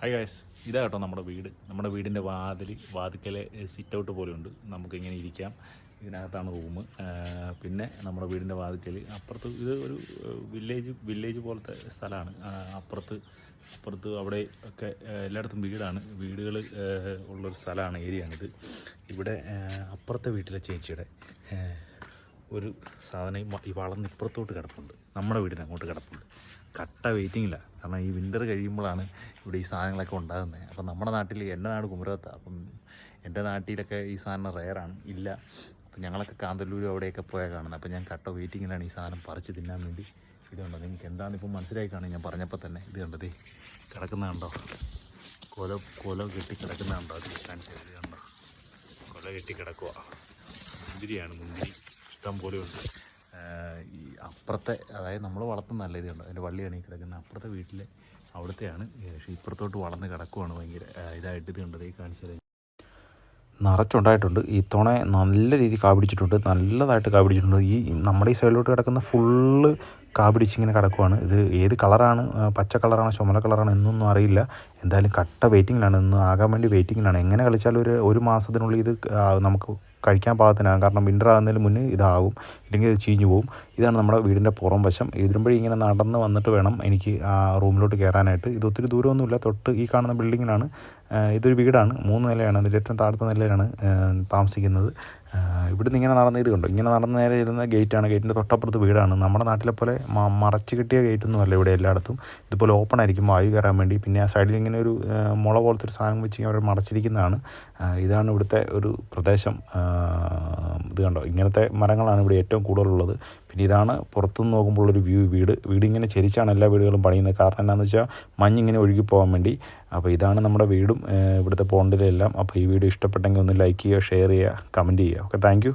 Hi guys, ഇതാ കേട്ടോ നമ്മുടെ വീട്. നമ്മുടെ വീടിൻ്റെ വാതിക്കലെ സിറ്റ് ഔട്ട് പോലെയുണ്ട്. നമുക്കിങ്ങനെ ഇരിക്കാം. ഇതിനകത്താണ് റൂം. പിന്നെ നമ്മുടെ വീടിൻ്റെ വാതിക്കൽ അപ്പുറത്ത് ഇത് ഒരു വില്ലേജ് പോലത്തെ സ്ഥലമാണ്. അപ്പുറത്ത് അവിടെ ഒക്കെ എല്ലായിടത്തും വീടുകൾ ഉള്ളൊരു സ്ഥലമാണ്, ഏരിയയാണിത്. ഇവിടെ അപ്പുറത്തെ വീട്ടിലെ ചേച്ചിയുടെ ഒരു സാധനം ഈ വളർന്ന് ഇപ്പുറത്തോട്ട് കിടപ്പുണ്ട്. നമ്മുടെ വീടിന് അങ്ങോട്ട് കിടപ്പുണ്ട്. കട്ട വെയിറ്റിങ്ങില്ല. കാരണം ഈ വിൻ്റർ കഴിയുമ്പോഴാണ് ഇവിടെ ഈ സാധനങ്ങളൊക്കെ ഉണ്ടാകുന്നത്. അപ്പം നമ്മുടെ നാട്ടിൽ, എൻ്റെ നാട് കുമരകത്താണ്. അപ്പം എൻ്റെ നാട്ടിലൊക്കെ ഈ സാധനം റെയറാണ്, ഇല്ല. അപ്പം ഞങ്ങളൊക്കെ കാന്തല്ലൂരും അവിടെയൊക്കെ പോയാൽ കാണുന്നത്. അപ്പം ഞാൻ കട്ട വെയിറ്റിങ്ങിലാണ് ഈ സാധനം പറിച്ച് തിന്നാൻ വേണ്ടി. ഇതുണ്ടോ, നിങ്ങൾക്ക് എന്താണിപ്പം മനസ്സിലായി കാണും ഞാൻ പറഞ്ഞപ്പോൾ തന്നെ. ഇത് കണ്ടത് കിടക്കുന്ന കണ്ടോ, കൊല കെട്ടി കിടക്കുന്ന കണ്ടോ, അത് കാണിച്ചത്. ഇത് കണ്ടോ, കൊല കെട്ടി കിടക്കുക. മുന്തിരി ഇഷ്ടം പോലെ ഉണ്ട്. ഈ അപ്പുറത്തെ, അതായത് നമ്മൾ വളർത്തുന്നതല്ല, ഇത് കണ്ടോ അതിൻ്റെ വള്ളിയാണ് ഈ കിടക്കുന്നത്. അപ്പുറത്തെ വീട്ടിലെ അവിടുത്തെയാണ്. പക്ഷേ ഇപ്പുറത്തോട്ട് വളർന്ന് കിടക്കുവാണ്. ഭയങ്കര ഇതായിട്ട്. ഇത് കണ്ടത് ഈ കാണിച്ചത് നിറച്ചുണ്ടായിട്ടുണ്ട്. ഈ തവണ നല്ല രീതിയിൽ കാപിടിച്ചിട്ടുണ്ട്, നല്ലതായിട്ട് കാപിടിച്ചിട്ടുണ്ട്. ഈ നമ്മുടെ ഈ സൈഡിലോട്ട് കിടക്കുന്ന ഫുള്ള് കാപിടിച്ചിങ്ങനെ കിടക്കുവാണ്. ഇത് ഏത് കളറാണ്, പച്ച കളറാണോ ചുമല കളറാണോ എന്നൊന്നും അറിയില്ല. എന്തായാലും കട്ട വെയിറ്റിങ്ങിലാണ്, ഇന്ന് ആകാൻ വേണ്ടി വെയിറ്റിങ്ങിലാണ്. എങ്ങനെ കളിച്ചാലും ഒരു മാസത്തിനുള്ളിൽ ഇത് നമുക്ക് കഴിക്കാൻ പാകത്തിനാകും. കാരണം വിൻ്റർ ആകുന്നതിന് മുന്നേ ഇതാകും, ഇല്ലെങ്കിൽ ഇത് ചീഞ്ഞു പോകും. ഇതാണ് നമ്മുടെ വീടിൻ്റെ പുറം വശം. ഇതിനുമ്പോഴേ ഇങ്ങനെ നടന്ന് വന്നിട്ട് വേണം എനിക്ക് ആ റൂമിലോട്ട് കയറാനായിട്ട്. ഇത് ഒത്തിരി ദൂരമൊന്നുമില്ല, തൊട്ട് ഈ കാണുന്ന ബിൽഡിങ്ങിനാണ്. ഇതൊരു വീടാണ്, 3 നിലയാണ്. അതിൻ്റെ ഏറ്റവും താഴത്തെ നിലയിലാണ് താമസിക്കുന്നത്. ഇവിടുന്ന് ഇങ്ങനെ നടന്ന്, ഇത് കണ്ടോ, ഇങ്ങനെ നടന്ന് നേരെ ഇരുന്ന ഗേറ്റാണ്. ഗേറ്റിൻ്റെ തൊട്ടപ്പുറത്ത് വീടാണ്. നമ്മുടെ നാട്ടിലെ പോലെ മറച്ച് കിട്ടിയ ഗേറ്റൊന്നും അല്ല ഇവിടെ എല്ലായിടത്തും. ഇതുപോലെ ഓപ്പൺ ആയിരിക്കും വായു കയറാൻ വേണ്ടി. പിന്നെ ആ സൈഡിൽ ഇങ്ങനെ ഒരു മുള പോലത്തെ ഒരു സാധനം വെച്ച് അവർ മറച്ചിരിക്കുന്നതാണ്. ഇതാണ് ഇവിടുത്തെ ഒരു പ്രദേശം. ഇത് കണ്ടോ, ഇങ്ങനത്തെ മരങ്ങളാണ് ഇവിടെ ഏറ്റവും കൂടുതലുള്ളത്. പിന്നെ ഇതാണ് പുറത്തുനിന്ന് നോക്കുമ്പോഴുള്ളൊരു വീട് ഇങ്ങനെ ചെരിച്ചാണ് എല്ലാ വീടുകളും പണിയുന്നത്. കാരണം എന്താണെന്ന് വെച്ചാൽ മഞ്ഞിങ്ങനെ ഒഴുകി പോകാൻ വേണ്ടി. അപ്പോൾ ഇതാണ് നമ്മുടെ വീടും ഇവിടുത്തെ പോണ്ടിലെല്ലാം. അപ്പോൾ ഈ വീഡിയോ ഇഷ്ടപ്പെട്ടെങ്കിൽ ഒന്ന് ലൈക്ക് ചെയ്യുക, ഷെയർ ചെയ്യുക, കമൻറ്റ് ചെയ്യുക. Okay, thank you.